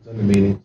In the meeting.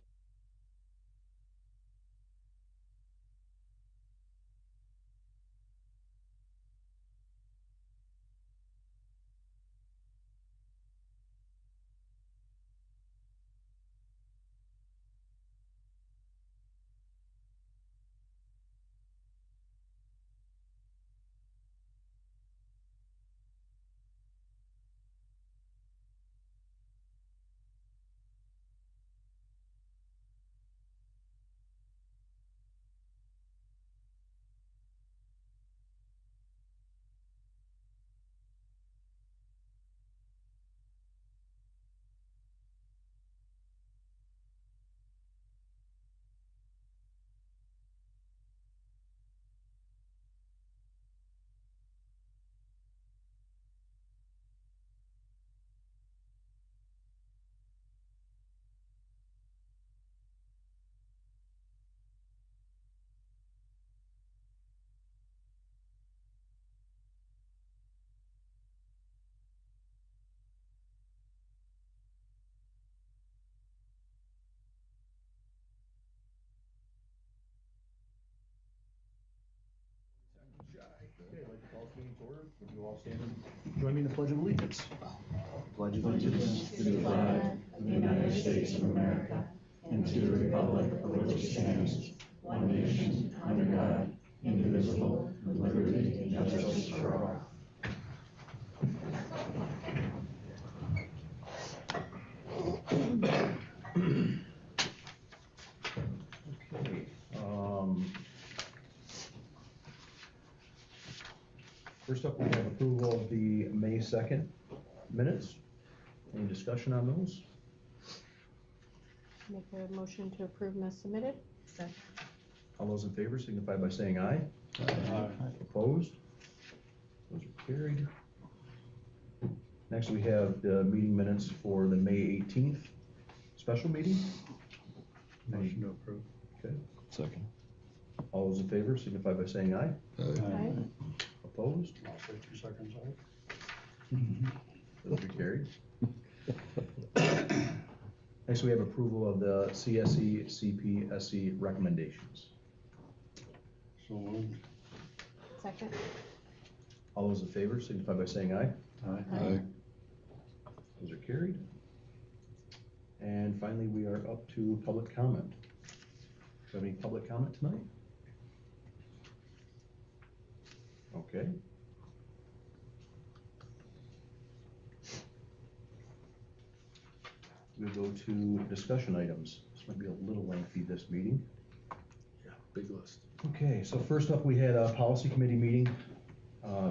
Okay, I'd like to call this meeting to order. Would you all stand and join me in the Pledge of Allegiance? Pledge allegiance to the flag of the United States of America and to the republic for which it stands, one nation, under God, indivisible, with liberty and justice for all. Okay. First up, we have approval of the May 2nd minutes. Any discussion on those? Make a motion to approve as submitted. Second. All those in favor signify by saying aye. Aye. Opposed? Those are carried. Next, we have the meeting minutes for the May 18th special meeting. Motion to approve. Okay. Second. All those in favor signify by saying aye. Aye. Opposed? I'll say 2 seconds out. Those are carried. Next, we have approval of the CSE, CPSE recommendations. So moved. Second. All those in favor signify by saying aye. Aye. Those are carried. And finally, we are up to public comment. Do you have any public comment tonight? Okay. We'll go to discussion items. This might be a little lengthy, this meeting. Yeah, big list. Okay, so first up, we had a policy committee meeting.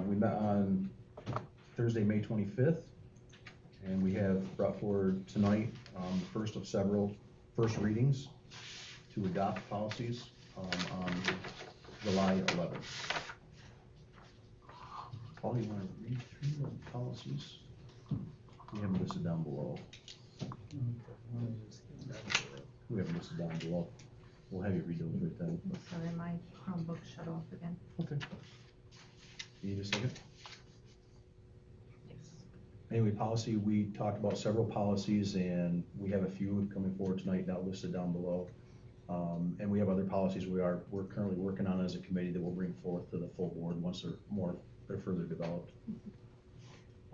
We met on Thursday, May 25th, and we have brought forward tonight the first of several first readings to adopt policies on July 11th. Paul, you want to read through the policies? We have them listed down below. We have them listed down below. We'll have you read those right then. Sorry, my Chromebook shut off again. Okay. You need a second? Yes. Anyway, policy, we talked about several policies and we have a few coming forward tonight now listed down below. And we have other policies we're currently working on as a committee that we'll bring forth to the full board once they're further developed.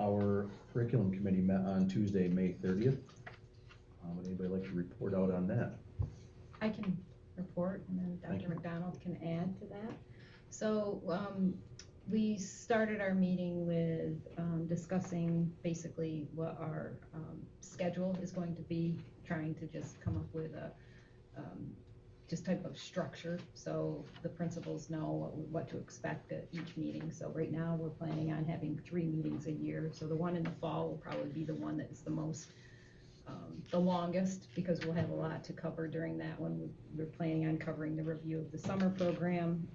Our curriculum committee met on Tuesday, May 30th. Would anybody like to report out on that? I can report, and then Thank Dr. you. McDonald can add to that. So we started our meeting with discussing basically what our schedule is going to be, trying to just come up with a just type of structure so the principals know what to expect at each meeting. So right now we're planning on having 3 meetings a year. So the one in the fall will probably be the one that is the most the longest, because we'll have a lot to cover during that one. We're planning on covering the review of the summer program,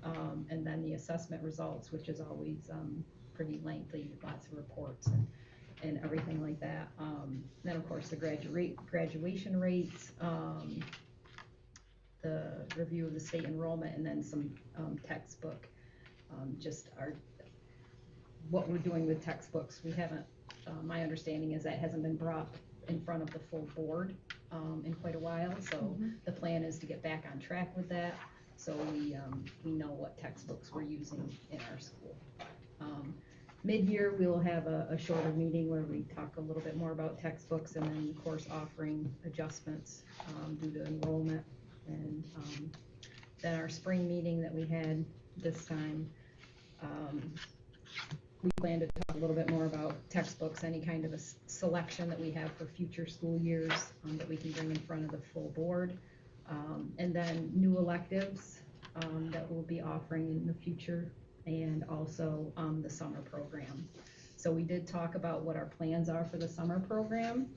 and then the assessment results, which is always pretty lengthy, lots of reports and everything like that. Then of course the graduation rates, the review of the state enrollment, and then some textbook, just what we're doing with textbooks. We haven't, my understanding is that hasn't been brought in front of the full board in quite a while, so the plan is to get back on track with that, so we know what textbooks we're using in our school. Mid-year, we will have a shorter meeting where we talk a little bit more about textbooks and then course offering adjustments due to enrollment. And then our spring meeting that we had this time, we plan to talk a little bit more about textbooks, any kind of a selection that we have for future school years that we can bring in front of the full board. And then new electives that we'll be offering in the future, and also the summer program. So we did talk about what our plans are for the summer program.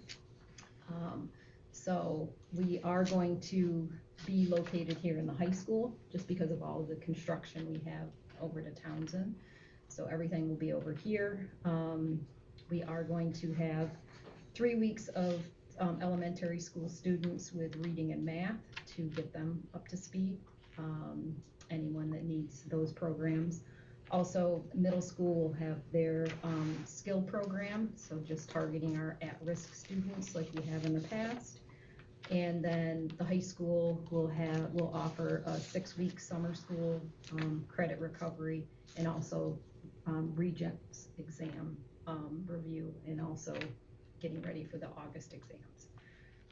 So we are going to be located here in the high school, just because of all of the construction we have over to Townsend. So everything will be over here. We are going to have 3 weeks of elementary school students with reading and math to get them up to speed. Anyone that needs those programs. Also, middle school will have their skill program, so just targeting our at-risk students like we have in the past. And then the high school will offer a 6-week summer school credit recovery, and also Regents exam review, and also getting ready for the August exams.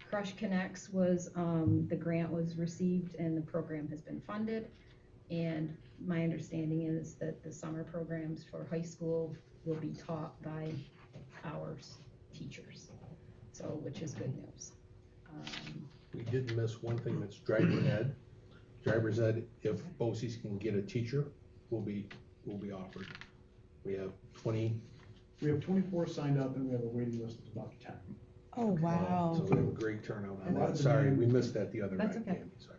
Crush Connects was, the grant was received and the program has been funded. And my understanding is that the summer programs for high school will be taught by our teachers, so, which is good news. We did miss one thing, that's driver ed. Driver's ed, if BOCES can get a teacher, will be offered. We have 24 signed up and we have a waiting list of about 10. Oh, wow. So we have a great turnout on That's that. Sorry, demand. we missed that the other night, That's okay. Tammy, sorry.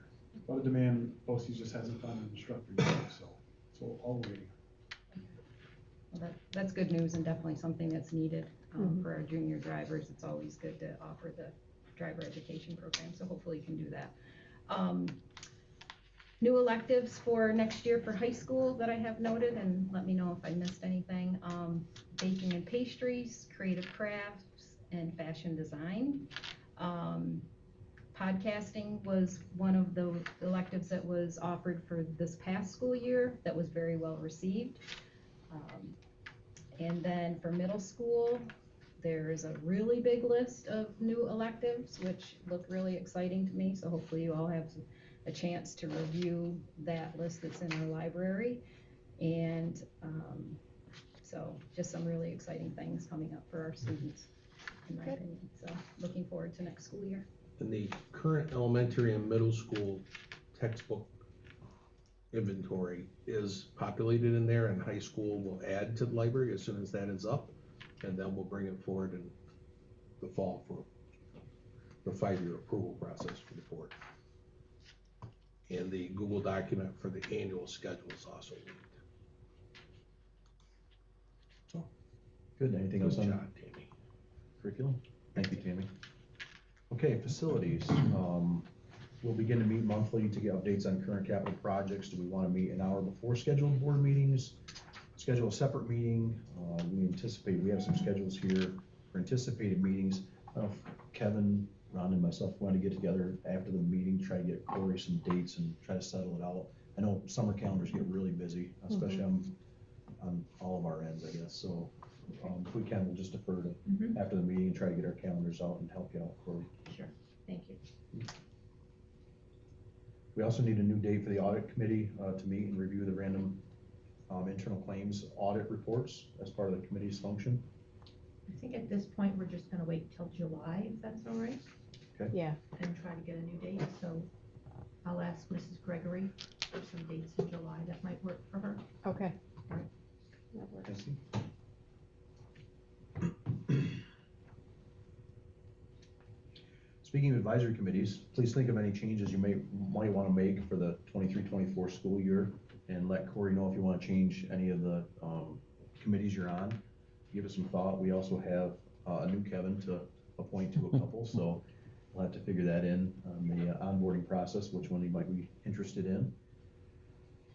A lot of demand, BOCES just hasn't found an instructor yet, so all waiting. Well, that's good news, and definitely something that's needed for our junior drivers. It's always good to offer the driver education program, so hopefully you can do that. New electives for next year for high school that I have noted, and let me know if I missed anything. Baking and pastries, creative crafts, and fashion design. Podcasting was one of the electives that was offered for this past school year that was very well received. And then for middle school, there's a really big list of new electives, which look really exciting to me, so hopefully you all have a chance to review that list that's in our library. And so just some really exciting things coming up for our students, in my opinion. So looking forward to next school year. And the current elementary and middle school textbook inventory is populated in there, and high school will add to the library as soon as that is up, and then we'll bring it forward in the fall for the 5-year approval process for the board. And the Google document for the annual schedule is also linked. Good, anything else Good on job, Tammy. curriculum? Thank you, Tammy. Okay, facilities, we'll begin to meet monthly to get updates on current capital projects. Do we want to meet an hour before scheduled board meetings? Schedule a separate meeting. We have some schedules here for anticipated meetings. I don't know if Kevin, Ron, and myself want to get together after the meeting, try to get Corey some dates and try to settle it out. I know summer calendars get really busy, especially on all of our ends, I guess, so if we can, we'll just defer to after the meeting and try to get our calendars out and help you out, Corey. Sure, thank you. We also need a new date for the audit committee to meet and review the random internal claims audit reports as part of the committee's function. I think at this point, we're just gonna wait till July, if that's all right, Okay. Yeah. and try to get a new date, so I'll ask Mrs. Gregory for some dates in July that might work for her. Okay. All right. That works. Thank you. Speaking of advisory committees, please think of any changes you might want to make for the 23-24 school year, and let Corey know if you want to change any of the committees you're on. Give us some thought. We also have a new Kevin to appoint to a couple, so we'll have to figure that in on the onboarding process, which one you might be interested in.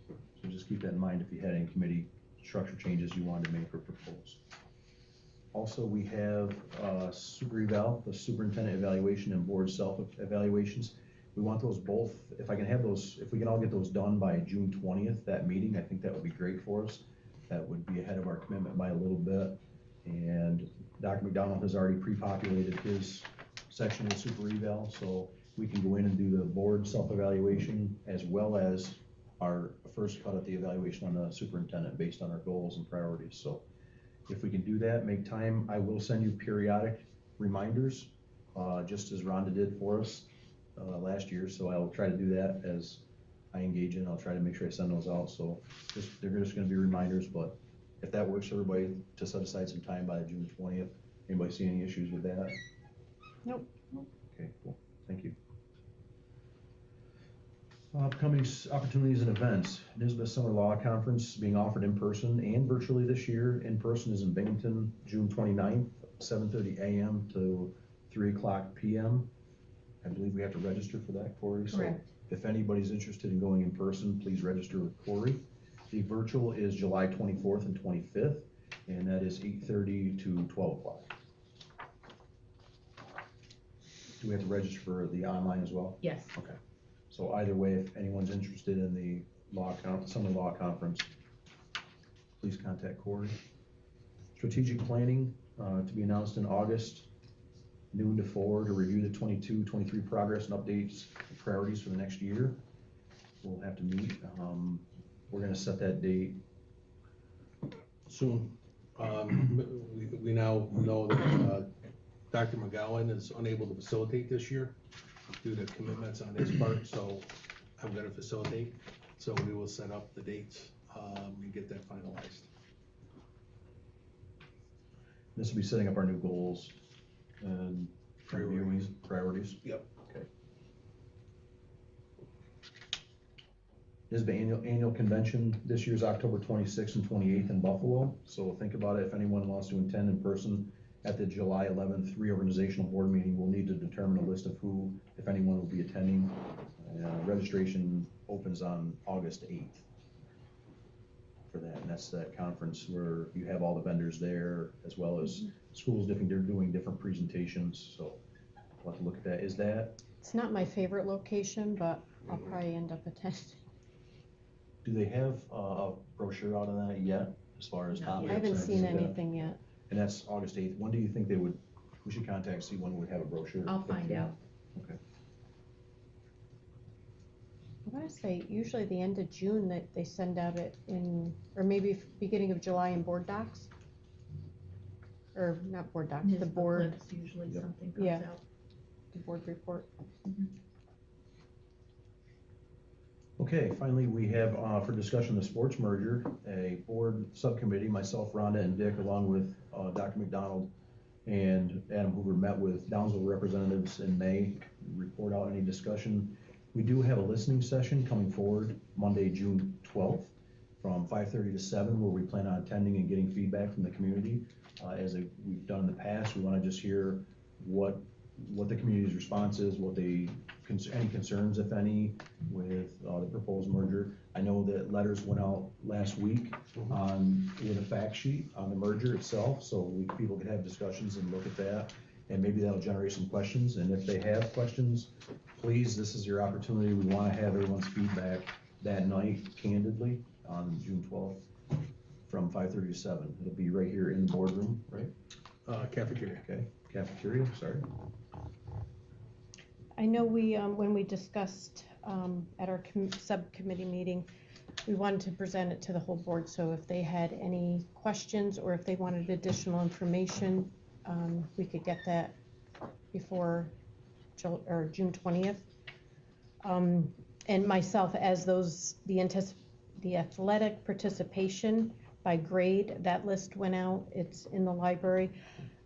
So just keep that in mind if you had any committee structure changes you wanted to make or propose. Also, we have super eval, the superintendent evaluation and board self-evaluations. We want those both, if I can have those, if we can all get those done by June 20th, that meeting, I think that would be great for us. That would be ahead of our commitment by a little bit. And Dr. McDonald has already pre-populated his section with super eval, so we can go in and do the board self-evaluation as well as our first cut at the evaluation on the superintendent based on our goals and priorities. So if we can do that, make time, I will send you periodic reminders, just as Rhonda did for us last year. So I will try to do that as I engage in. I'll try to make sure I send those out. So they're just going to be reminders, but if that works for everybody, to set aside some time by June 20th. Anybody see any issues with that? Nope. Okay, cool. Thank you. Upcoming opportunities and events. Nisbet Summer Law Conference being offered in person and virtually this year. In person is in Binghamton, June 29th, 7:30 a.m. to 3 o'clock p.m. I believe we have to register for that, Corey. Correct. So if anybody's interested in going in person, please register with Corey. The virtual is July 24th and 25th, and that is 8:30 to 12 o'clock. Do we have to register for the online as well? Yes. Okay. So either way, if anyone's interested in the summer law conference, please contact Corey. Strategic planning to be announced in August, noon to 4, to review the 22-23 progress and updates and priorities for the next year. We'll have to meet. We're gonna set that date Soon. We now know that Dr. McGowan is unable to facilitate this year due to commitments on his part, so I'm gonna facilitate. So we will set up the dates and get that finalized. This will be setting up our new goals and Priorities. Priorities. Yep. Okay. This is the annual convention. This year's October 26th and 28th in Buffalo. So think about it. If anyone wants to attend in person at the July 11th reorganizational board meeting, we'll need to determine a list of who, if anyone, will be attending. Registration opens on August 8th for that. And that's that conference where you have all the vendors there, as well as schools they're doing different presentations. So we'll have to look at that. Is that, It's not my favorite location, but I'll probably end up attending. do they have a brochure out on that yet, as far as Not topics? yet. I haven't or seen anything like that? anything yet. And that's August 8th. When do you think we should contact, see when we would have a brochure? I'll find out. Okay. I want to say usually the end of June that they send out it in, or maybe beginning of July in board docs. Or not board docs, the NISBA board, clips, usually Yep. something comes Yeah. out. the board report. Okay, finally, we have, for discussion, the sports merger, a board subcommittee, myself, Rhonda, and Dick, along with Dr. McDonald and Adam Hoover, met with Downsville representatives in May, report out any discussion. We do have a listening session coming forward Monday, June 12th, from 5:30 to 7, where we plan on attending and getting feedback from the community. As we've done in the past, we want to just hear what the community's response is, what any concerns, if any, with the proposed merger. I know that letters went out last week with a fact sheet on the merger itself, so people could have discussions and look at that, and maybe that'll generate some questions. And if they have questions, please, this is your opportunity. We want to have everyone's feedback that night, candidly, on June 12th, from 5:30 to 7. It'll be right here in the boardroom, right? Cafeteria. Okay, cafeteria, sorry. I know we, when we discussed at our subcommittee meeting, we wanted to present it to the whole board, so if they had any questions or if they wanted additional information, we could get that before June 20th. And myself, as the athletic participation by grade, that list went out, it's in the library.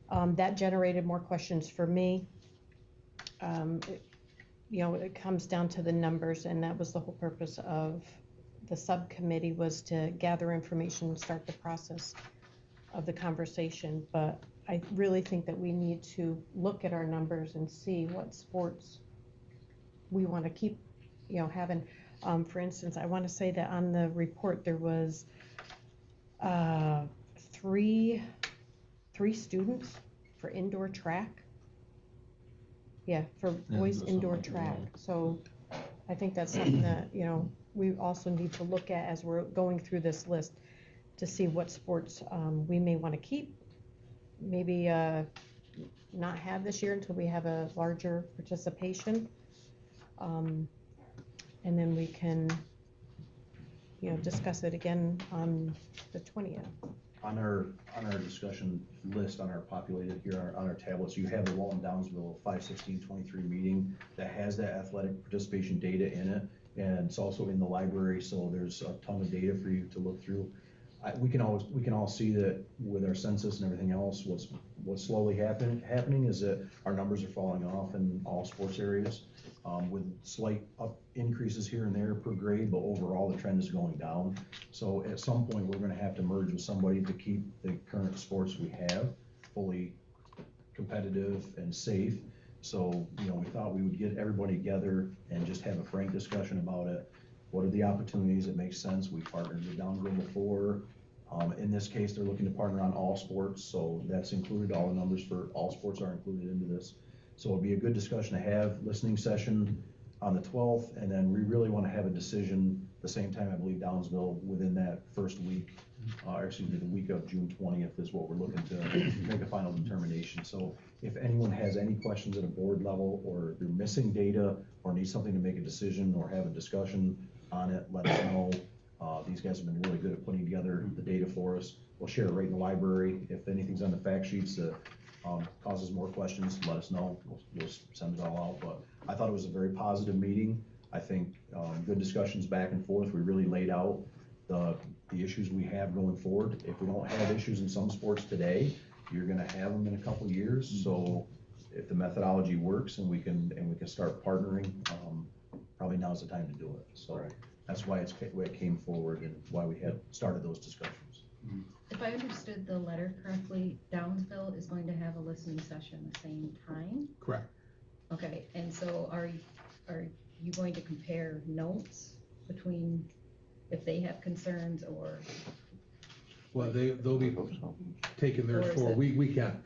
That generated more questions for me. It comes down to the numbers, and that was the whole purpose of the subcommittee, was to gather information and start the process of the conversation. But I really think that we need to look at our numbers and see what sports we want to keep, having. For instance, I want to say that on the report there was 3 3 students for indoor track. Yeah, for Yeah, boys that's indoor something like track. that. So I think that's something that, you know, we also need to look at as we're going through this list to see what sports we may want to keep, maybe not have this year until we have a larger participation. And then we can, you know, discuss it again on the 20th. On our discussion list, on our populated here, on our tablets, you have the Walton Downsville 5/16/23 meeting that has that athletic participation data in it, and it's also in the library, so there's a ton of data for you to look through. We can all see that with our census and everything else, what's slowly happening is that our numbers are falling off in all sports areas, with slight increases here and there per grade, but overall the trend is going down. So at some point, we're gonna have to merge with somebody to keep the current sports we have fully competitive and safe. So, you know, we thought we would get everybody together and just have a frank discussion about it. What are the opportunities? It makes sense. We partnered with Downsville before. In this case, they're looking to partner on all sports, so that's included. All the numbers for all sports are included into this. So it'll be a good discussion to have, listening session on the 12th, and then we really want to have a decision the same time, I believe, Downsville, within that first week, or excuse me, the week of June 20th is what we're looking to make a final determination. So if anyone has any questions at a board level, or they're missing data, or need something to make a decision, or have a discussion on it, let us know. These guys have been really good at putting together the data for us. We'll share it right in the library. If anything's on the fact sheets that causes more questions, let us know. We'll send it all out. But I thought it was a very positive meeting. I think good discussions back and forth. We really laid out the issues we have going forward. If we don't have issues in some sports today, you're gonna have them in a couple years. So if the methodology works and we can start partnering, probably now's the time to do it. So that's why it came forward and why we had started those discussions. If I understood the letter correctly, Downsville is going to have a listening session the same time? Correct. Okay, and so are you going to compare notes between if they have concerns or? Well, they'll be taking theirs Or is forward. it- We can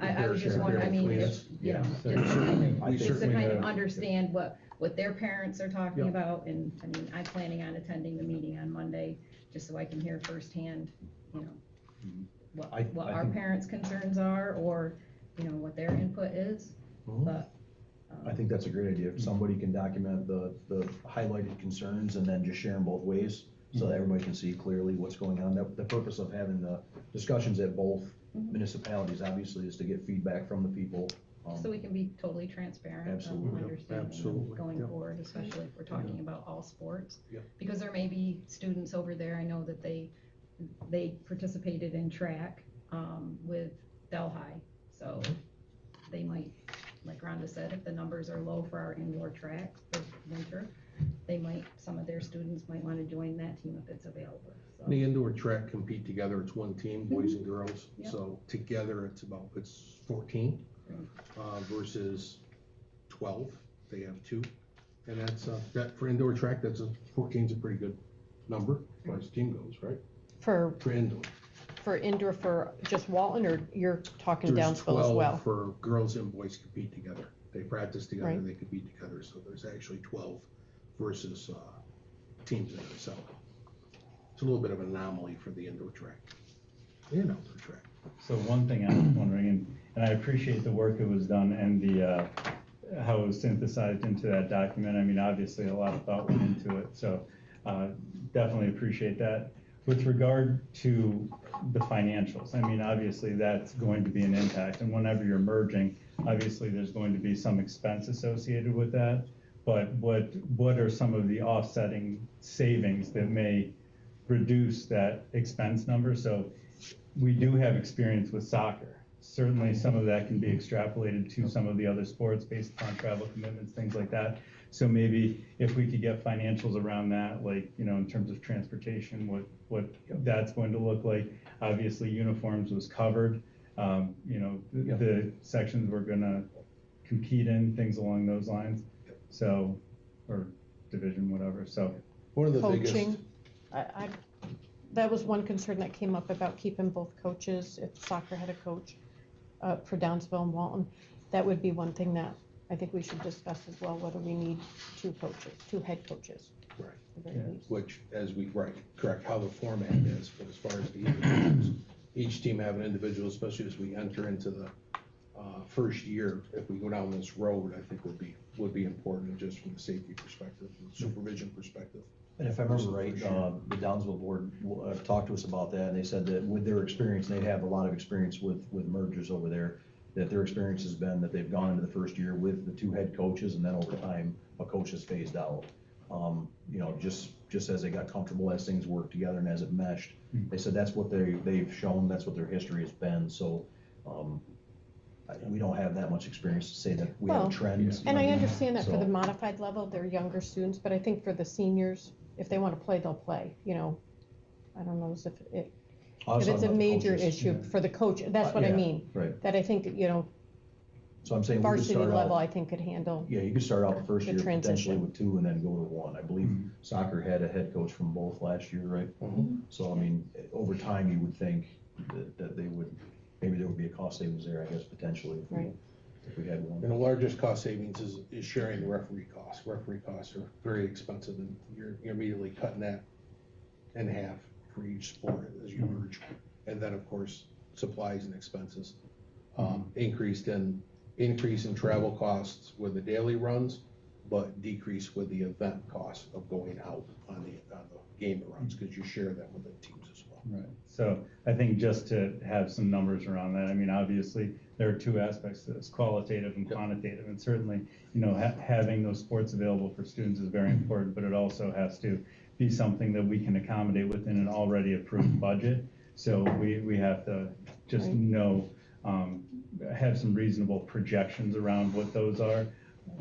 I compare was just share wondering, I mean, between if, us. you know, Yeah. just to kind I of, just to certainly kind of have- understand what their parents are talking Yep. about, and, I mean, I'm planning on attending the meeting on Monday, just so I can hear firsthand, you know, I what our think- parents' concerns are, or, you know, what their input is, Mhm. but. I think that's a great idea. If somebody can document the highlighted concerns and then just share them both ways, so that everybody can see clearly what's going on. The purpose of having the discussions at both municipalities, obviously, is to get feedback from the people. So we can be totally transparent of Absolutely. understanding Absolutely. going Yep. forward, especially if we're talking about all sports. Yep. Because there may be students over there, I know that they participated in track, with Delhi. So they might, like Rhonda said, if the numbers are low for our indoor track for winter, some of their students might wanna join that team if it's available, so. The indoor track compete together. It's one team, boys and girls. Yep. So together it's 14 Great. versus 12. They have 2. And that's, that for indoor track, 14's a pretty good number as far as team goes, right? For indoor. for just Walton, or you're talking There's Downsville as 12 well? for girls and boys compete together. They practice together, Right. they compete together, so there's actually 12 versus teams in it, so it's a little bit of an anomaly for the indoor track and outdoor track. So one thing I was wondering, and I appreciate the work that was done and the, how it was synthesized into that document. I mean, obviously, a lot of thought went into it, so definitely appreciate that. With regard to the financials, I mean, obviously, that's going to be an impact, and whenever you're merging, obviously, there's going to be some expense associated with that. But what are some of the offsetting savings that may reduce that expense number? So we do have experience with soccer. Certainly, some of that can be extrapolated to some of the other sports based upon travel commitments, things like that. So maybe if we could get financials around that, like, you know, in terms of transportation, what that's going to look like. Obviously, uniforms was covered. You know, the sections we're gonna compete in, things along those lines. So, or division, whatever. So One of the biggest. Coaching, I that was one concern that came up about keeping both coaches, if soccer had a coach, for Downsville and Walton. That would be one thing that I think we should discuss as well, whether we need two head coaches. Right. at the very least. Which, correct, how the format is, but as far as the individuals, each team have an individual, especially as we enter into the first year, if we go down this road, I think would be important just from the safety perspective, the supervision perspective. And if I remember right, the Downsville board talked to us about that, and they said that with their experience, they have a lot of experience with mergers over there, that their experience has been that they've gone into the first year with the two head coaches, and then over time, a coach is phased out. You know, just as they got comfortable, as things worked together and as it meshed, they said that's what they've shown, that's what their history has been, so, we don't have that much experience to say that we have Well, a trend. And I understand that for the So- modified level, they're younger students, but I think for the seniors, if they wanna play, they'll play, you know. I don't know if I was it's talking a about the major coaches. issue for the coach, that's what I Yeah, mean. Right, That I think, you know, so I'm saying we could varsity start level, I out, think could handle. yeah, you could start out the first The year potentially transition. with two and then go to one. I believe soccer had a head coach from both last year, right? So, I mean, over time, you would think that they would, maybe there would be a cost savings there, I guess, potentially, Right. if we had And one. the largest cost savings is sharing the referee costs. Referee costs are very expensive, and you're immediately cutting that in half for each sport as you merge. And then, of course, supplies and expenses. Increase in travel costs with the daily runs, but decrease with the event costs of going out on the game runs, because you share that with the teams as well. Right, so I think just to have some numbers around that, I mean, obviously, there are two aspects to this, qualitative and Yep. quantitative, and certainly, you know, having those sports available for students is very important, but it also has to be something that we can accommodate within an already approved budget, so we have to just Right. know, have some reasonable projections around what those are.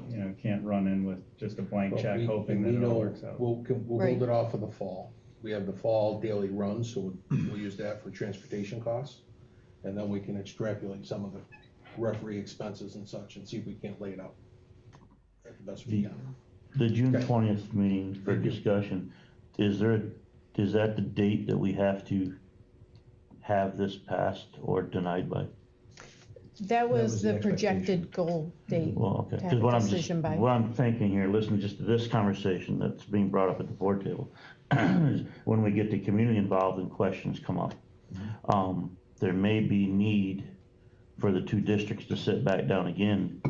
You know, can't run in with just a blank But check we- hoping and that we it all know works out. We'll Right. build it off of the fall. We have the fall daily runs, so we'll use that for transportation costs. And then we can extrapolate some of the referee expenses and such and see if we can't lay it out at the best we can. The June Okay. 20th meeting for Thank you. discussion, is that the date that we have to have this passed or denied by? That was was the the projected expectation. goal date. Well, okay, To have because a what I'm decision by. what I'm thinking here, listening just to this conversation that's being brought up at the board table, is when we get the community involved and questions come up, there may be need for the two districts to sit back down again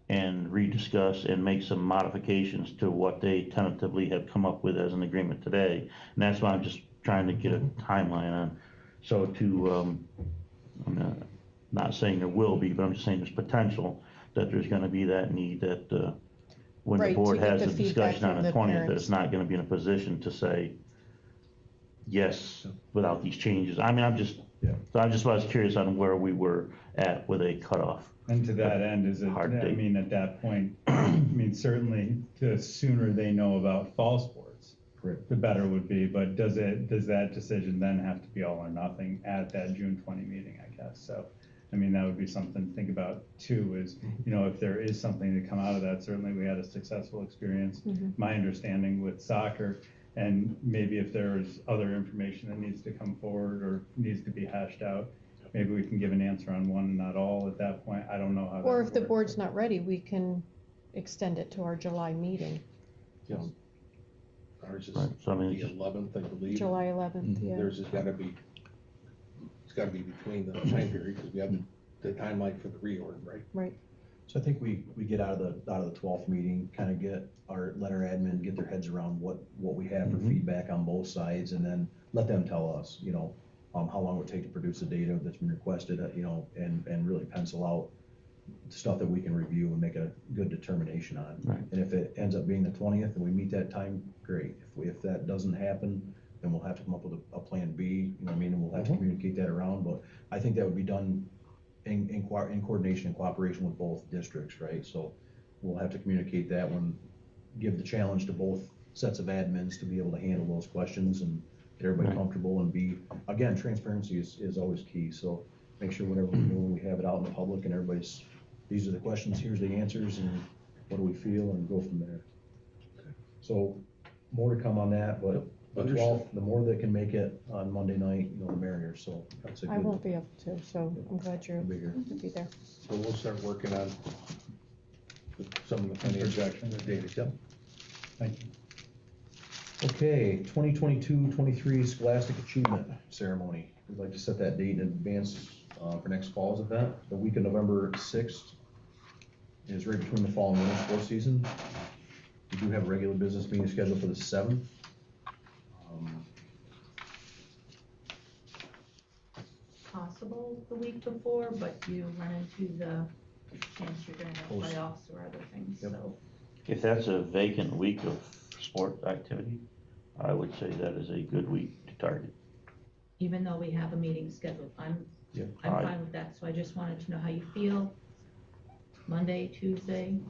and rediscuss and make some modifications to what they tentatively have come up with as an agreement today. And that's why I'm just trying to get a timeline on. So I'm not saying there will be, but I'm just saying there's potential that there's gonna be that need that, when the Right, to board get has the the feedback discussion on from the the 20th, that parents. it's not gonna be in a position to say yes without these changes. I mean, Yeah. so I just was curious on where we were at with a cutoff. And to that end, is it, Hard I date. mean, at that point, I mean, certainly, the sooner they know about fall sports, Correct. the better it would be, but does that decision then have to be all or nothing at that June 20 meeting, I guess, so, I mean, that would be something to think about too, is, you know, if there is something to come out of that, certainly we had a successful experience, my understanding with soccer, and maybe if there's other information that needs to come forward or needs to be hashed out, maybe we can give an answer on one and not all at that point, I don't know how that Or would if the work. board's not ready, we can extend it to our July meeting, Ours is Right, so I mean, the it's just- 11th, I believe. July 11th, yeah. Theirs has gotta be, it's gotta be between the time period, because we have the timeline for the reorg, right? Right, So I think we get out of the 12th meeting, kind of let our admin get their heads around what we have for feedback on both sides, and then let them tell us, you know, how long it would take to produce the data that's been requested, you know, and really pencil out stuff that we can review and make a good determination on. Right. And if it ends up being the 20th and we meet that time, great. If that doesn't happen, then we'll have to come up with a plan B, you know what I mean, and we'll have to communicate that around, but I think that would be done in coordination and cooperation with both districts, right? So we'll have to communicate that one, give the challenge to both sets of admins to be able to handle those questions and get everybody Right. comfortable and again, transparency is always key, so make sure whatever we're doing, we have it out in the public and everybody's, these are the questions, here's the answers, and what do we feel, and go from there. So more to come on that, but The 12th, the more that can make it on Monday night, the merrier, so that's a good. I won't be able to, so I'm glad you're Bigger. to be there. So we'll start working on some of the financial data. Yep. Thank you. Okay, 2022-23 Scholastic Achievement Ceremony. We'd like to set that date in advance for next fall's event. The week of November 6th is right between the fall and winter sports season. We do have a regular business meeting scheduled for the 7th. Possible the week before, but you run into the chance you're gonna have Post. playoffs or other things, Yep. so. If that's a vacant week of sport activity, I would say that is a good week to target. Even though we have a meeting scheduled, I'm Aye. fine with that, so I just wanted to know how you feel. Monday, Tuesday,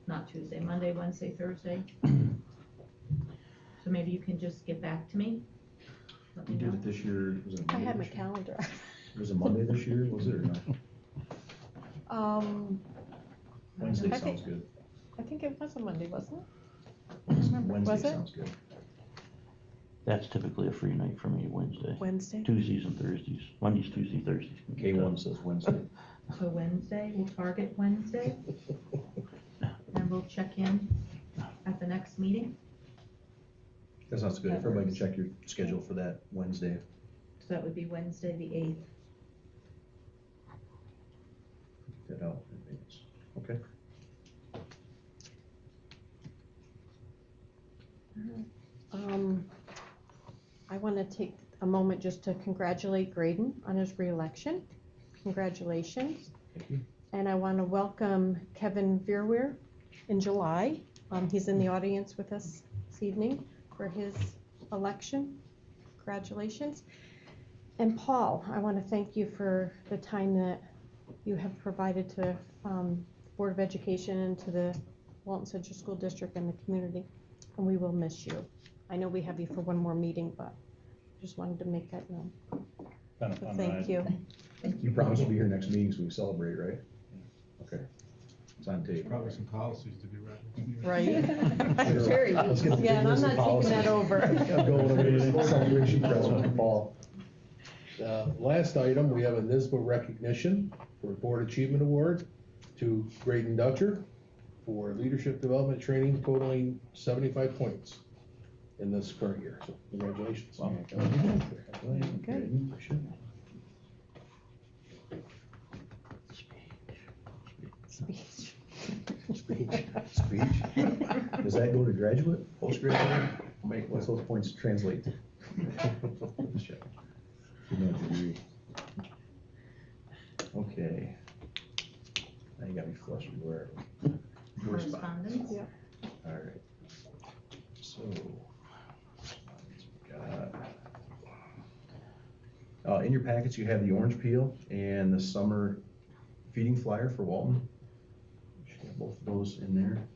not Tuesday, Monday, Wednesday, Thursday. So maybe you can just get back to me. Let We me did know. it this year, was it I Monday had my this year? calendar. Was it Monday this year, was it, or not? Wednesday I sounds think- good. I think it was a Monday, wasn't it? Wednesday Was it? sounds good. That's typically a free night for me, Wednesday. Wednesday? Tuesdays and Thursdays, Mondays, Tuesdays, Thursdays. K1 says Wednesday. So Wednesday, we'll target Wednesday, and we'll check in at the next meeting. That sounds good. If everybody can check your schedule for that Wednesday. So that would be Wednesday, the 8th. Get that out in advance. Okay. I want to take a moment just to congratulate Graydon on his reelection. Congratulations. Thank you. And I want to welcome Kevin Veerweer in July. He's in the audience with us this evening for his election. Congratulations. And Paul, I want to thank you for the time that you have provided to Board of Education and to the Walton Central School District and the community. And we will miss you. I know we have you for one more meeting, but just wanted to make that known. Been a So fun thank ride. you. You promised to be here next meeting so we can celebrate, right? Okay. It's on tape. Probably some policies to be read. Right? Sure. Let's get the Yeah, and I'm list of not taking that policies. over. Gotta go over the celebration press with the ball. Last item, we have a NISBA recognition for Board Achievement Award to Graydon Dutcher for leadership development training totaling 75 points in this current year. So congratulations. Wow. Good. Speech. Speech? Does that go to graduate, postgraduate? What's those points translate to? Just check. Give me a degree. Okay. Now you got me flustered, where are we? Correspondence? Yeah. All right. So. In your packets, you have the orange peel and the summer feeding flyer for Walton. Should have both of those in there.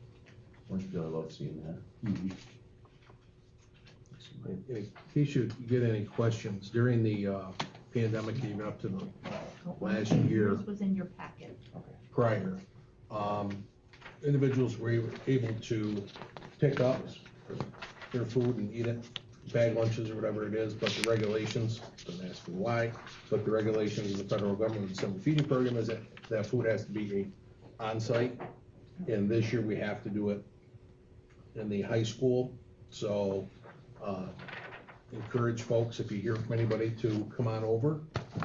Orange peel, I love seeing that. In case you get any questions, during the pandemic, even up to the last year Yours was in your packet. prior, individuals were able to pick up their food and eat it, bag lunches or whatever it is, but the regulations, don't ask me why, but the regulations of the federal government, the summer feeding program is that that food has to be on-site. And this year we have to do it in the high school, so encourage folks, if you hear from anybody, to come on over.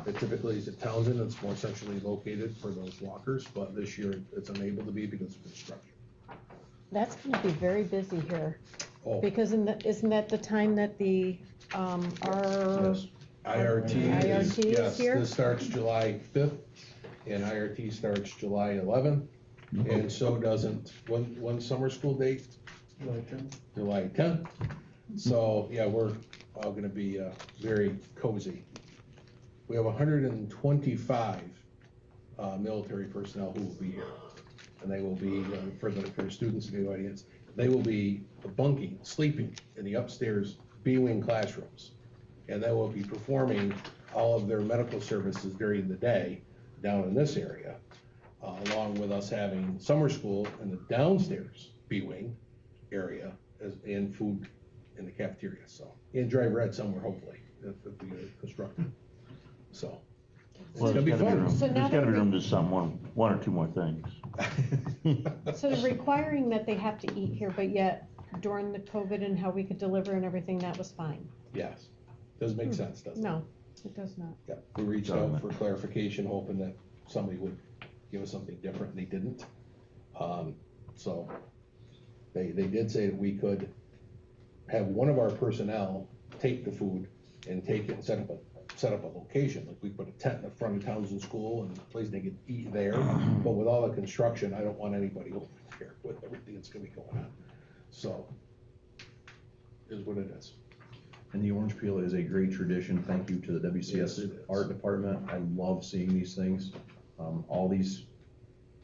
It typically is at Townsend, it's more centrally located for those walkers, but this year it's unable to be because of construction. That's gonna be very busy here, Oh, because isn't that the time that the, our, Yes. IRT is, IRT is yes, here? this starts July 5th, and IRT starts July 11th, and so doesn't, one summer school date? July 10th. So, yeah, we're all gonna be very cozy. We have 125 military personnel who will be here. And they will be, for the students in the audience, they will be bunking, sleeping in the upstairs B-wing classrooms. And they will be performing all of their medical services during the day down in this area, along with us having summer school in the downstairs B-wing area and food in the cafeteria, so, and dry bread somewhere, hopefully, if we get it constructed, so. It's Well, gonna be there's gotta be fun. room, So now there's gotta be that room to some, one or two more things. So they're requiring that they have to eat here, but yet during the COVID and how we could deliver and everything, that was fine. Yes, doesn't make sense, does it? No, it does not. Yeah, we reached out for clarification, hoping that somebody would give us something different, and they didn't. So, they did say that we could have one of our personnel take the food and take it and set up a location, like we put a tent in the front of Townsend School and a place they could eat there, but with all the construction, I don't want anybody over there with everything that's gonna be going on. So, is what it is. And the orange peel is a great tradition. Thank you to the Yes, WCS it is. art department. I love seeing these things. All these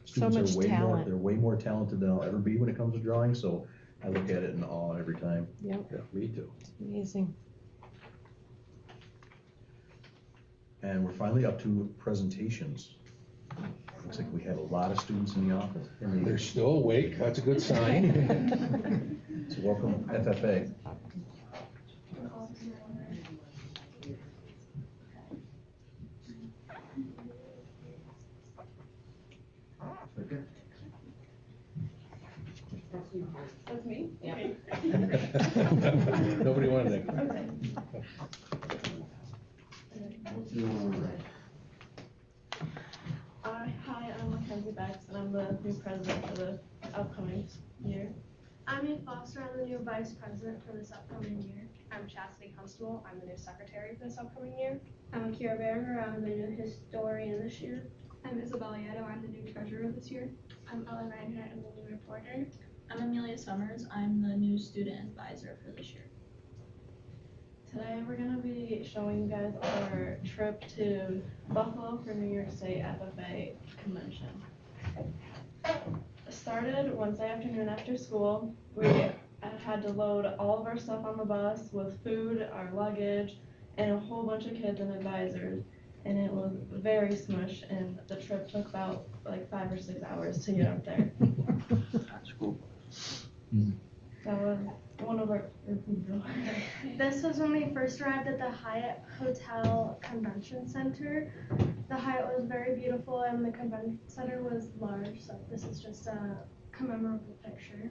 So students much are talent. they're way more talented than I'll ever be when it comes to drawing, so I look at it in awe every time. Yep, Yeah, me too. it's amazing. And we're finally up to presentations. Looks like we have a lot of students in the office. They're still awake, that's a good sign. So welcome, FFA. That's me? Yeah. Nobody wanted that. Okay. Hi, I'm Mackenzie Bex, and I'm the new president for the upcoming year. I'm Ian Foster, I'm the new vice president for this upcoming year. I'm Chastity Constable, I'm the new secretary for this upcoming year. I'm Kira Berger, I'm the new historian this year. I'm Isabella Yeto, I'm the new treasurer this year. I'm Ellen Reinhardt, I'm the new reporter. I'm Amelia Summers, I'm the new student advisor for this year. Today we're going to be showing you guys our trip to Buffalo for New York State FFA convention. It started Wednesday afternoon after school. We had to load all of our stuff on the bus with food, our luggage, and a whole bunch of kids and advisors. And it was very smush, and the trip took about like 5 or 6 hours to get up there. That's cool. That was one of our. This was when we first arrived at the Hyatt Hotel Convention Center. The Hyatt was very beautiful and the convention center was large, so this is just a commemorable picture.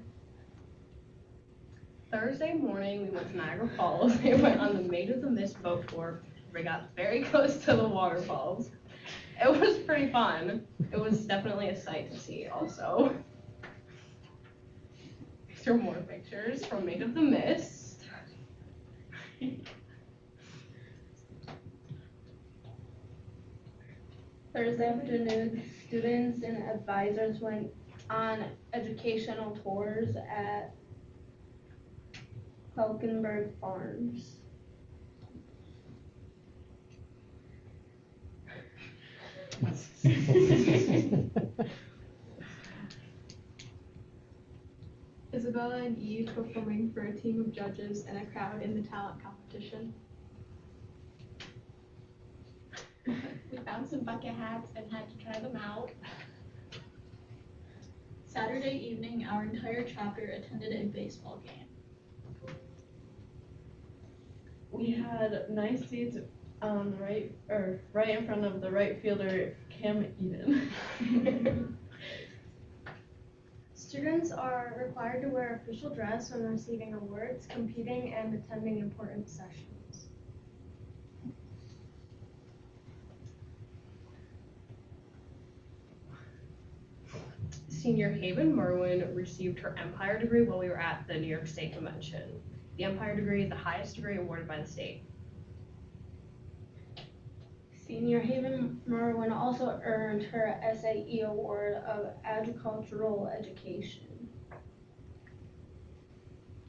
Thursday morning, we went to Niagara Falls. We went on the Maid of the Mist boat tour. We got very close to the waterfalls. It was pretty fun. It was definitely a sight to see also. These are more pictures from Maid of the Mist. Thursday afternoon, students and advisors went on educational tours at Falkenberg Farms. Isabella and Eve performing for a team of judges and a crowd in the talent competition. We found some bucket hats and had to try them out. Saturday evening, our entire chapter attended a baseball game. We had nice seats on the right in front of the right fielder, Kim Eden. Students are required to wear official dress when receiving awards, competing, and attending important sessions. Senior Haven Merwin received her Empire degree while we were at the New York State Convention. The Empire degree is the highest degree awarded by the state. Senior Haven Merwin also earned her SAE Award of Agricultural Education.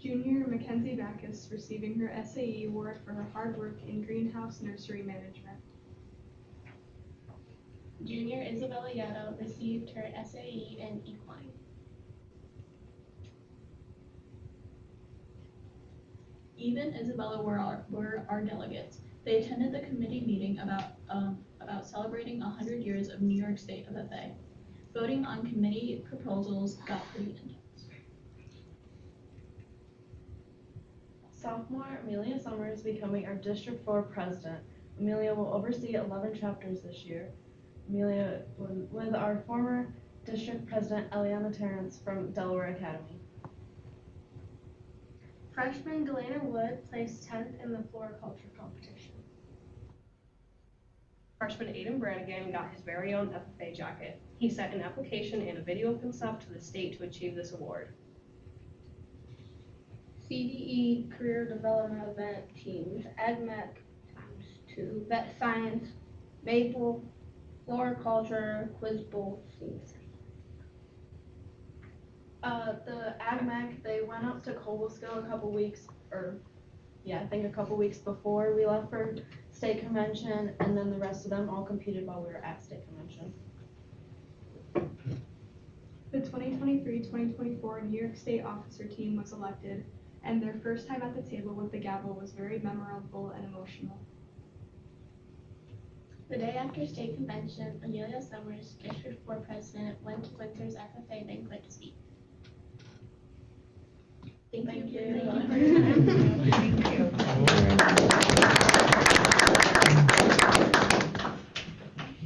Junior Mackenzie Backus receiving her SAE Award for her hard work in greenhouse nursery management. Junior Isabella Yeto received her SAE in equine. Eve and Isabella were our delegates. They attended the committee meeting about celebrating 100 years of New York State FFA. Voting on committee proposals got pretty intense. Sophomore Amelia Summers is becoming our District 4 president. Amelia will oversee 11 chapters this year. Amelia was with our former district president Eliana Terrence from Delaware Academy. Freshman Delana Wood placed 10th in the floriculture competition. Freshman Aiden Brannigan got his very own FFA jacket. He sent an application and a video of himself to the state to achieve this award. CDE Career Development Event Teams, AgMech ×2, Vet Science, Maple, Floriculture, Quiz Bowl Season. The AgMech, they went up to Cobleskill a couple weeks before we left for state convention, and then the rest of them all competed while we were at state convention. The 2023-2024 New York State officer team was elected, and their first time at the table with the gavel was very memorable and emotional. The day after state convention, Amelia Summers, District 4 president, went to Windsor's FFA banquet to speak. Thank you. Thank you.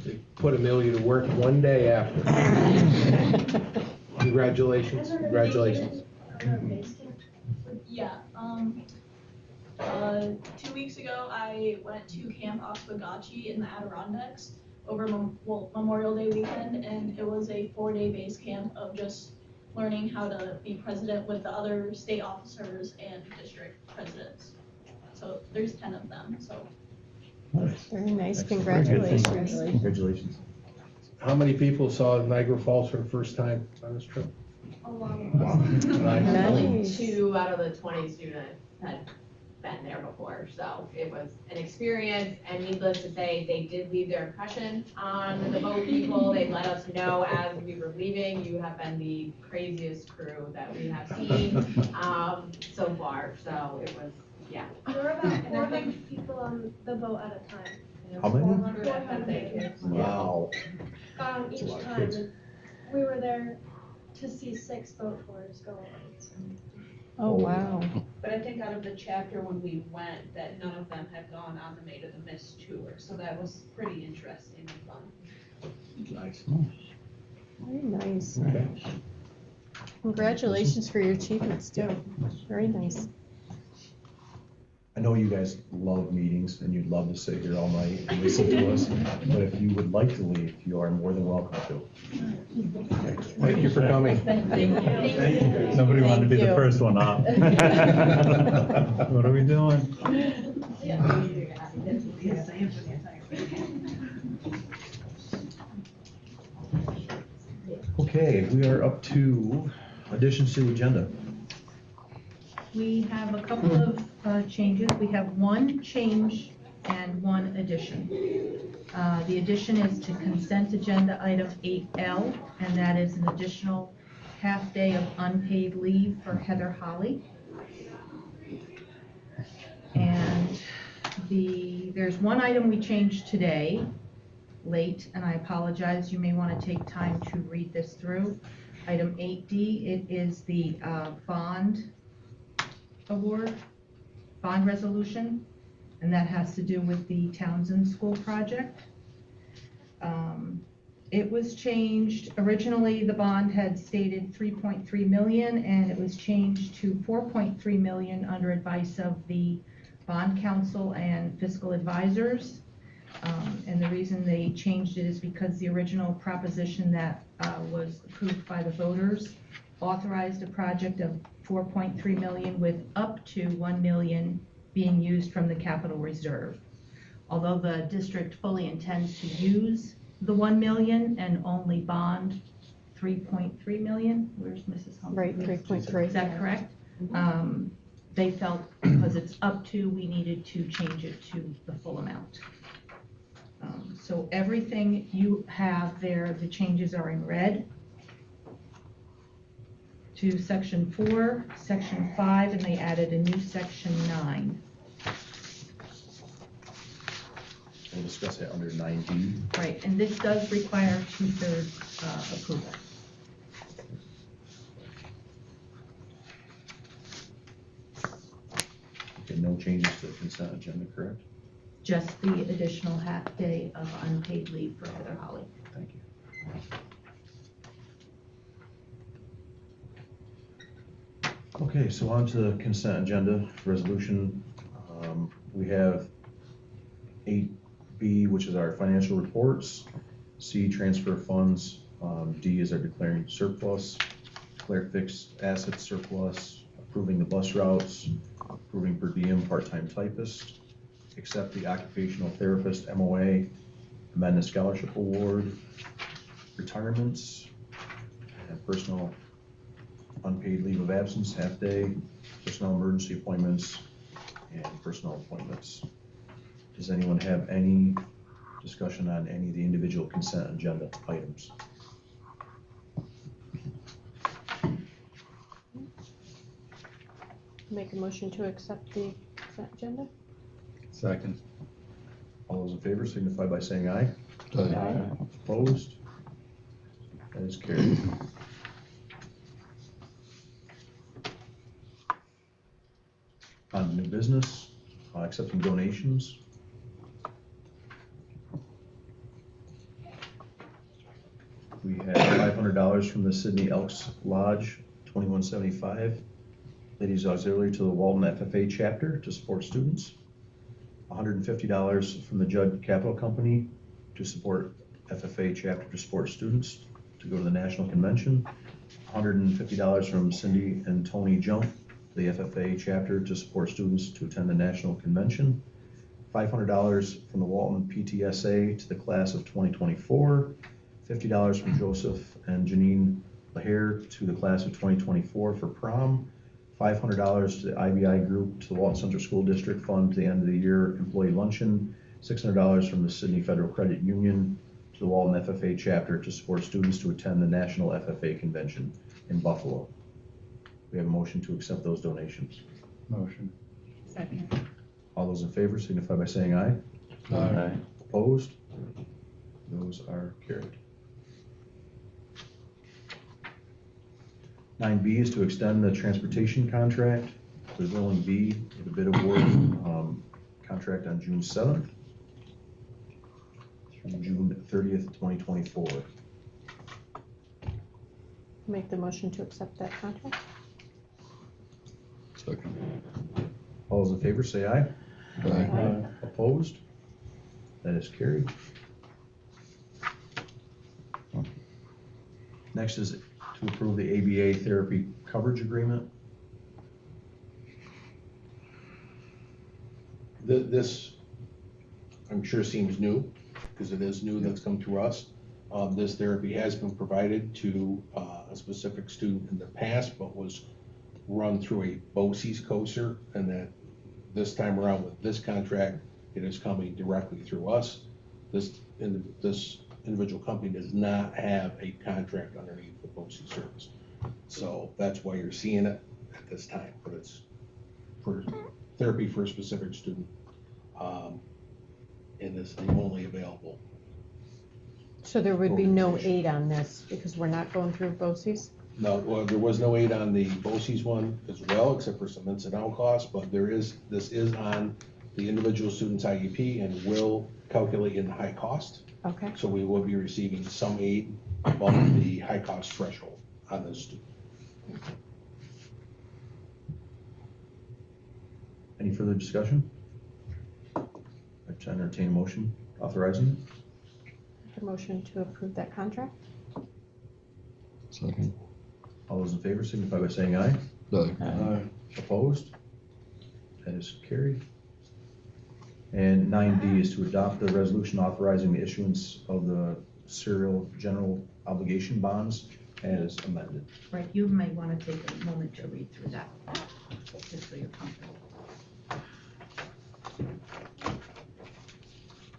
They put Amelia to work one day after. Congratulations, congratulations. Yeah, 2 weeks ago, I went to Camp Oswegatchie in the Adirondacks over Memorial Day weekend, and it was a 4-day base camp of just learning how to be president with the other state officers and district presidents. So there's 10 of them, so. Very nice, Very good. congratulations. Congratulations. How many people saw Niagara Falls for the first time on this trip? A lot of us. Nice. 2 out of the 20 students had been there before, so it was an experience, and needless to say, they did leave their impression on the boat people. They let us know as we were leaving, you have been the craziest crew that we have seen so far, so it was, yeah. There were about 400 people on the boat at a time. How many? 400 FFA kids. Wow. Each a lot of time. kids. And we were there to see 6 boat tours go on. So. Oh, wow. But I think out of the chapter when we went, that none of them had gone on the Maid of the Mist tour, so that was pretty interesting and fun. Nice. Very nice. Okay. Congratulations for your achievements too. Very nice. I know you guys love meetings and you'd love to sit here all night and listen to us, but if you would like to leave, you are more than welcome to. Thank you for coming. Somebody wanted to be the you. first one up. What are we doing? Okay, we are up to additions to the agenda. We have a couple of changes. We have one change and one addition. The addition is to consent agenda item 8L, and that is an additional half-day of unpaid leave for Heather Holly. And there's one item we changed today, late, and I apologize. You may want to take time to read this through. Item 8D, it is the bond award, bond resolution, and that has to do with the Townsend School project. It was changed, originally the bond had stated 3.3 million, and it was changed to 4.3 million under advice of the bond counsel and fiscal advisors. And the reason they changed it is because the original proposition that was approved by the voters authorized a project of 4.3 million with up to 1 million being used from the capital reserve. Although the district fully intends to use the 1 million and only bond 3.3 million, where's Mrs. Humphrey? Right, 3.3. Is that correct? They felt because it's up to, we needed to change it to the full amount. So everything you have there, the changes are in red. To section 4, section 5, and they added a new section 9. We'll discuss it under 9D. Right, and this does require 2/3 approval. And no changes to the consent agenda, correct? Just the additional half day of unpaid leave for Heather Holly. Thank you. Okay, so on to the consent agenda resolution. We have 8B, which is our financial reports. C, transfer funds. D is our declaring surplus. Declare fixed asset surplus. Approving the bus routes. Approving per diem part-time typist. Accept the occupational therapist MOA. Amend the scholarship award. Retirements. And personal unpaid leave of absence, half day, personal emergency appointments, and personal appointments. Does anyone have any discussion on any of the individual consent agenda items? Make a motion to accept the consent agenda? Second. All those in favor signify by saying aye. Aye. Opposed? That is carried. On new business, accepting donations. We have $500 from the Sydney Elks Lodge, 2175. Ladies Auxiliary to the Walton FFA chapter to support students. $150 from the Judd Capital Company to support FFA chapter to support students to go to the national convention. $150 from Cindy and Tony Jump, the FFA chapter to support students to attend the national convention. $500 from the Walton PTSA to the class of 2024. $50 from Joseph and Janine Lahair to the class of 2024 for prom. $500 to the IBI group to the Walton Central School District Fund to the end of the year employee luncheon. $600 from the Sydney Federal Credit Union to the Walton FFA chapter to support students to attend the National FFA Convention in Buffalo. We have a motion to accept those donations. Motion. Second. All those in favor signify by saying aye. Aye. Opposed? Those are carried. 9B is to extend the transportation contract with Rolling B with a bid award contract on June 7th through June 30th, 2024. Make the motion to accept that contract? Second. All those in favor say aye. Aye. Opposed? That is carried. Next is to approve the ABA therapy coverage agreement. This, I'm sure seems new, because it is new that's come through us. This therapy has been provided to a specific student in the past, but was run through a BOCES COSER, and that this time around with this contract, it is coming directly through us. This individual company does not have a contract underneath the BOCES service. So that's why you're seeing it at this time, but it's for therapy for a specific student. And is the only available. So there would be no aid on this because we're not going through BOCES? No, well, there was no aid on the BOCES one as well, except for some incidental costs, but this is on the individual student's IEP and will calculate in high cost. Okay. So we will be receiving some aid above the high cost threshold on this student. Any further discussion? I'd to entertain a motion authorizing it. Make a motion to approve that contract? Second. All those in favor signify by saying aye. Aye. Opposed? That is carried. And 9D is to adopt the resolution authorizing the issuance of the serial general obligation bonds as amended. Right, you might want to take a moment to read through that, just so you're comfortable.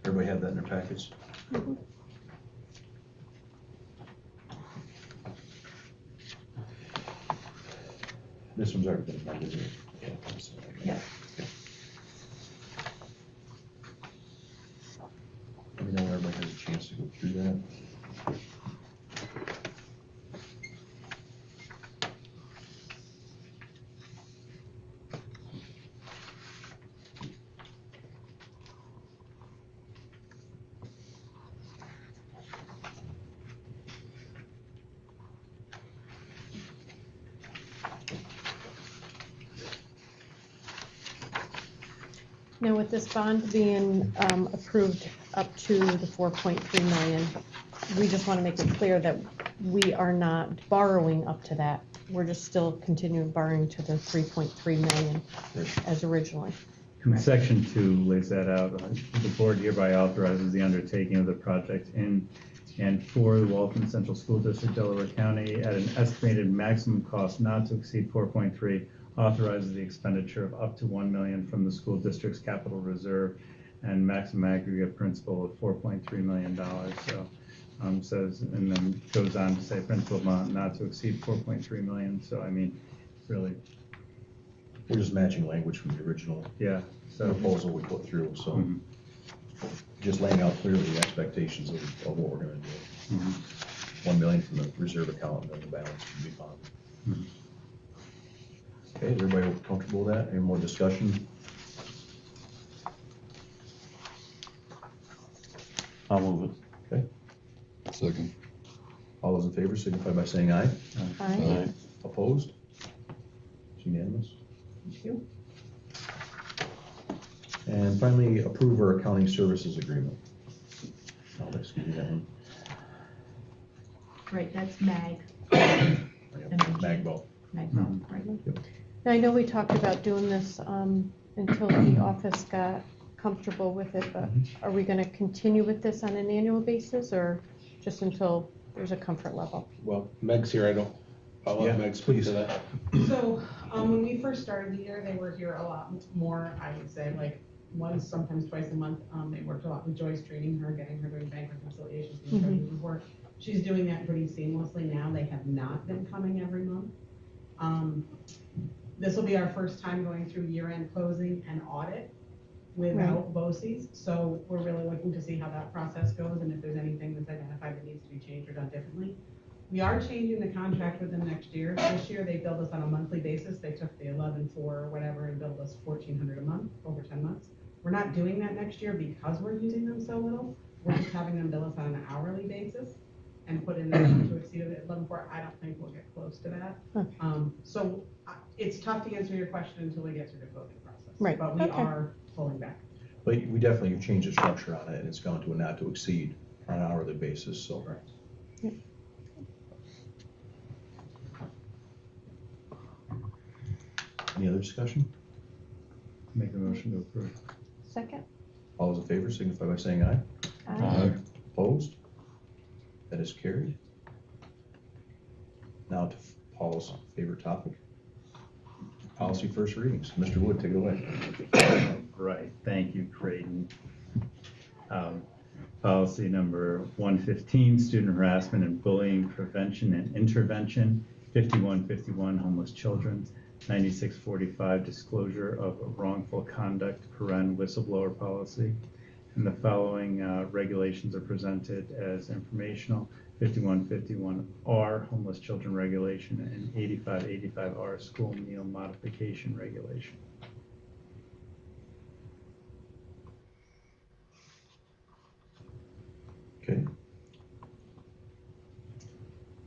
Everybody have that in their packets? This one's already been amended. Yeah. Let me know when everybody has a chance to go through that. Now, with this bond being approved up to the 4.3 million, we just want to make it clear that we are not borrowing up to that. We're just still continuing borrowing to the 3.3 million as originally. And section 2 lays that out. The board hereby authorizes the undertaking of the project in and for the Walton Central School District, Delaware County, at an estimated maximum cost not to exceed 4.3, authorizes the expenditure of up to 1 million from the school district's capital reserve and maximum aggregate principal of $4.3 million. So says, and then goes on to say principal amount not to exceed 4.3 million. So I mean, really, We're just matching language from the original yeah. So proposal we put through, so just laying out clearly the expectations of what we're gonna do. 1 million from the reserve account, and then the balance can be bond. Okay, is everybody comfortable with that? Any more discussion? I'll move it. Okay, Second. all those in favor signify by saying aye. Aye. Opposed? It's unanimous. Thank you. And finally, approve our accounting services agreement. Oh, excuse me, that one. Right, that's MAG. Magbo. MAGBO, right. Now, I know we talked about doing this until the office got comfortable with it, but are we going to continue with this on an annual basis or just until there's a comfort level? Well, Meg's here, I'll let Meg speak to that. So, when we first started the year, they were here a lot more, I would say, like, once, sometimes twice a month. They worked a lot with Joyce, training her, getting her doing bank reconciliations and treasury report. She's doing that pretty seamlessly now. They have not been coming every month. This will be our first time going through year-end closing and audit without BOCES. So we're really looking to see how that process goes and if there's anything that's identified that needs to be changed or done differently. We are changing the contract with them next year. This year, they billed us on a monthly basis. They took the 11.4 or whatever and billed us $1,400 a month over 10 months. We're not doing that next year because we're using them so little. We're just having them bill us on an hourly basis and put in there to exceed it at 11.4. I don't think we'll get close to that. So it's tough to answer your question until we get through the closing process. Right. But we are pulling back. But we definitely have changed the structure on it, and it's gone to a not to exceed on an hourly basis, so. Yep. Any other discussion? Make a motion to approve. Second? All those in favor signify by saying aye. Aye. Opposed? That is carried. Now to Paul's favorite topic. Policy first readings. Mr. Wood, take it away. Right, thank you, Creighton. Policy number 115, student harassment and bullying prevention and intervention. 5151, homeless children. 9645, disclosure of wrongful conduct, whistleblower policy. And the following regulations are presented as informational. 5151R, homeless children regulation, and 8585R, school meal modification regulation. Okay,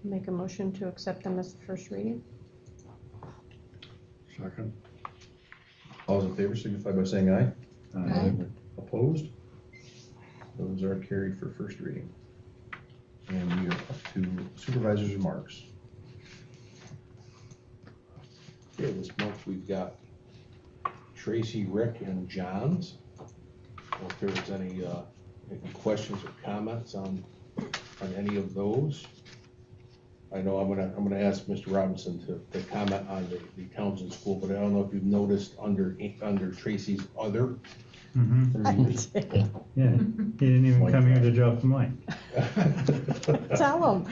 Make a motion to accept them as the first reading? Second. all those in favor signify by saying aye. Aye. Opposed? Those are carried for first reading. And we are up to supervisor's remarks. Okay, this month we've got Tracy, Rick, and John's. If there's any questions or comments on any of those. I know I'm gonna ask Mr. Robinson to comment on the Townsend School, but I don't know if you've noticed under Tracy's other. Yeah, he didn't even come here to drop the mic. Tell him.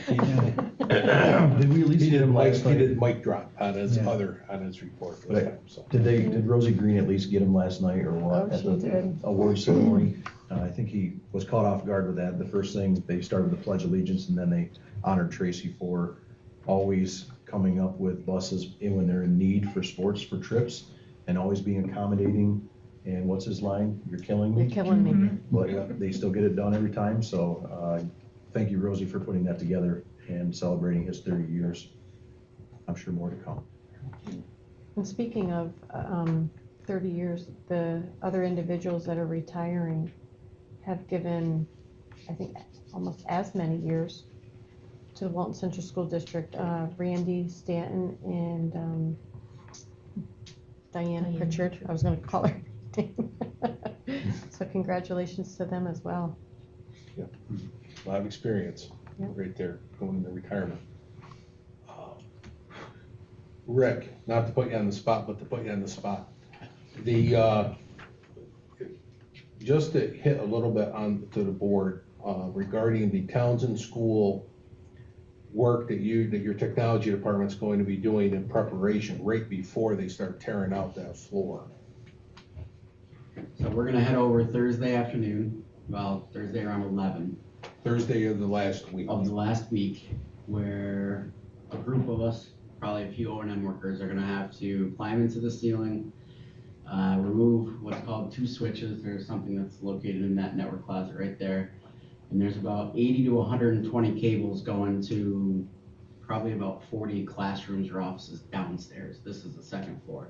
Did we at least get him last He night? did mic drop on his Yeah. other, on his report. But this time, so. Did Rosie Green at least get him last night or what? Oh, At she the did. award ceremony? I think he was caught off guard with that. The first thing, they started with the Pledge of Allegiance, and then they honored Tracy for always coming up with buses in when they're in need for sports, for trips, and always being accommodating. And what's his line? You're killing me? You're killing me. But they still get it done every time, so thank you, Rosie, for putting that together and celebrating his 30 years. I'm sure more to come. And speaking of 30 years, the other individuals that are retiring have given, I think, almost as many years to the Walton Central School District. Randy Stanton and Diana Pritchard, I was gonna call her. So congratulations to them as well. Yeah, a lot of experience Yep. right there going into retirement. Rick, not to put you on the spot, but to put you on the spot. Just to hit a little bit on to the board regarding the Townsend School work that your technology department's going to be doing in preparation right before they start tearing out that floor. So we're gonna head over Thursday afternoon, well, Thursday around 11. Thursday of the last week. Of the last week, where a group of us, probably a few O&M workers, are gonna have to climb into the ceiling, remove what's called 2 switches. There's something that's located in that network closet right there. And there's about 80 to 120 cables going to probably about 40 classrooms or offices downstairs. This is the second floor.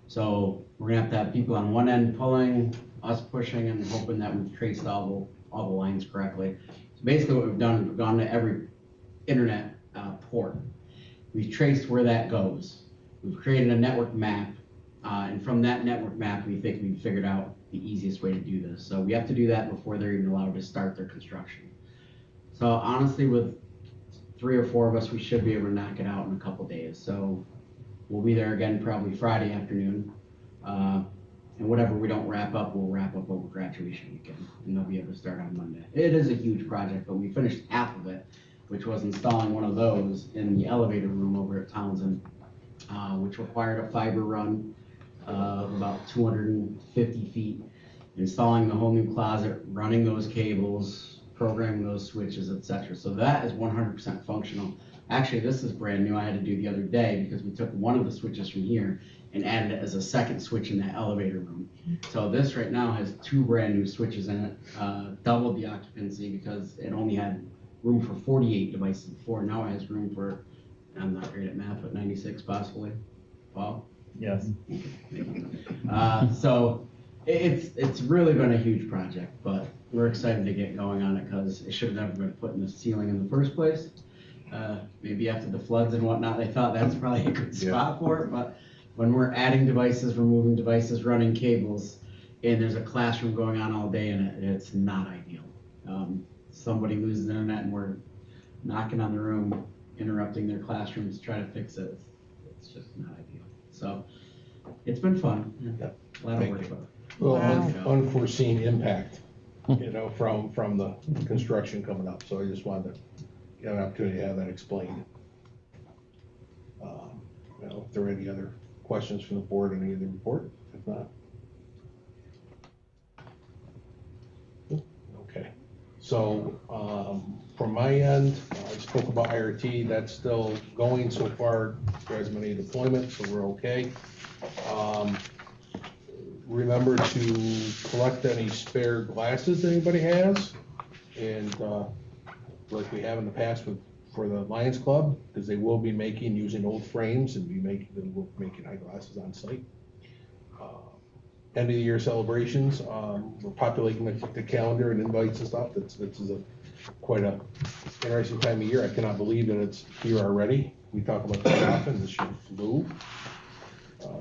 So we're gonna have to have people on one end pulling, us pushing, and hoping that we've traced all the lines correctly. So basically what we've done is we've gone to every internet port. We've traced where that goes. We've created a network map, and from that network map, we think we've figured out the easiest way to do this. So we have to do that before they're even allowed to start their construction. So honestly, with 3 or 4 of us, we should be able to knock it out in a couple days. So we'll be there again probably Friday afternoon. And whatever we don't wrap up, we'll wrap up over graduation weekend, and they'll be able to start on Monday. It is a huge project, but we finished half of it, which was installing one of those in the elevator room over at Townsend, which required a fiber run of about 250 feet, installing the whole new closet, running those cables, programming those switches, etc. So that is 100% functional. Actually, this is brand new. I had to do the other day because we took one of the switches from here and added it as a second switch in that elevator room. So this right now has 2 brand new switches in it, doubled the occupancy because it only had room for 48 devices before. Now it has room for, I'm not great at math, but 96 possibly. Wow. Yes. So it's really been a huge project, but we're excited to get going on it because it should have never been put in the ceiling in the first place. Maybe after the floods and whatnot, they thought that's probably a good spot for it, but when we're adding devices, removing devices, running cables, and there's a classroom going on all day in it, it's not ideal. Somebody loses internet and we're knocking on the room, interrupting their classrooms to try to fix it. It's just not ideal. So it's been fun. A lot of work. Well, Wow. unforeseen impact, from the construction coming up. So I just wanted to get an opportunity to have that explained. If there are any other questions from the board on any of the report, if not. Okay. So from my end, I spoke about IRT. That's still going so far. There hasn't been any deployment, so we're okay. Remember to collect any spare glasses that anybody has, and like we have in the past for the Lions Club, because they will be using old frames and we'll be making eyeglasses on site. End of the year celebrations, we're populating the calendar and invites and stuff. This is quite a interesting time of year. I cannot believe that it's here already. We talk about that often. This year flew.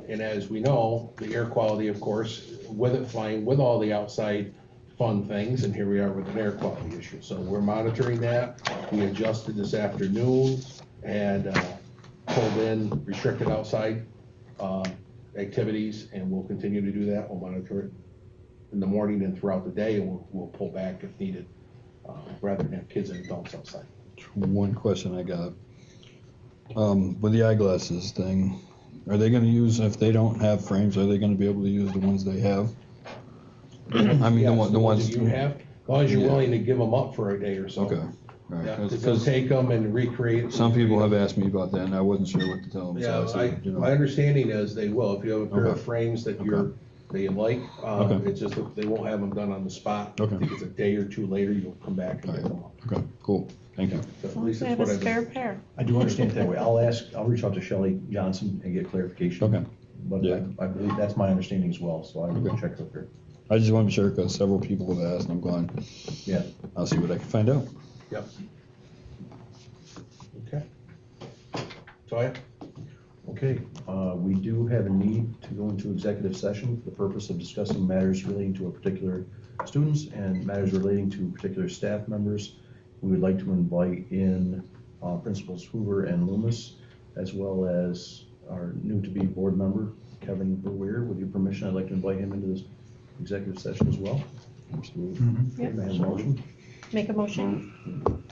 And as we know, the air quality, of course, with it flying, with all the outside fun things, and here we are with an air quality issue. So we're monitoring that. We adjusted this afternoon and pulled in restricted outside activities, and we'll continue to do that. We'll monitor it in the morning and throughout the day, and we'll pull back if needed, rather than have kids and adults outside. One question I got. With the eyeglasses thing, are they gonna use, if they don't have frames, are they gonna be able to use the ones they have? I mean, Yes, the ones that you have, as long as you're Yeah. willing to give them up for a day or so. Okay. Right. Yeah, 'cause they'll take them and recreate. Some people have asked me about that, and I wasn't sure what to tell them. Yeah, so I said, you know. my understanding is they will, if you have a pair of Okay. frames that Okay. you like, Okay. it's just that they won't have them done on the spot. Okay. I think it's a day or two later, you'll come back and All pick right. them up. Okay, cool, thank you. So As at long as least they that's have a what I've spare been. pair. I do understand it that way. I'll reach out to Shelley Johnson and get clarification. Okay. but Yeah. I believe that's my understanding as well, so I will Okay. check with her. I just want to be sure because several people have asked, and I'm going, Yeah. I'll see what I can find out. Yep. Okay. Toya? Okay, we do have a need to go into executive session for the purpose of discussing matters relating to a particular students and matters relating to particular staff members. We would like to invite in Principals Hoover and Loomis, as well as our new-to-be board member, Kevin Berweer. With your permission, I'd like to invite him into this executive session as well. Absolutely. Okay, may I have a motion? Make a motion.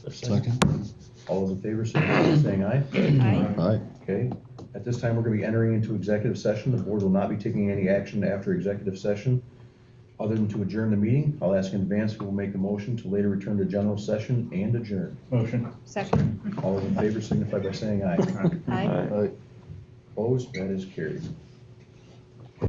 Second. All those in favor, signify by saying aye. Aye. Aye. Okay, at this time, we're gonna be entering into executive session. The board will not be taking any action after executive session, other than to adjourn the meeting. I'll ask in advance who will make a motion to later return to general session and adjourn. Motion. Second. All those in favor signify by saying aye. Aye. Aye. Opposed, that is carried.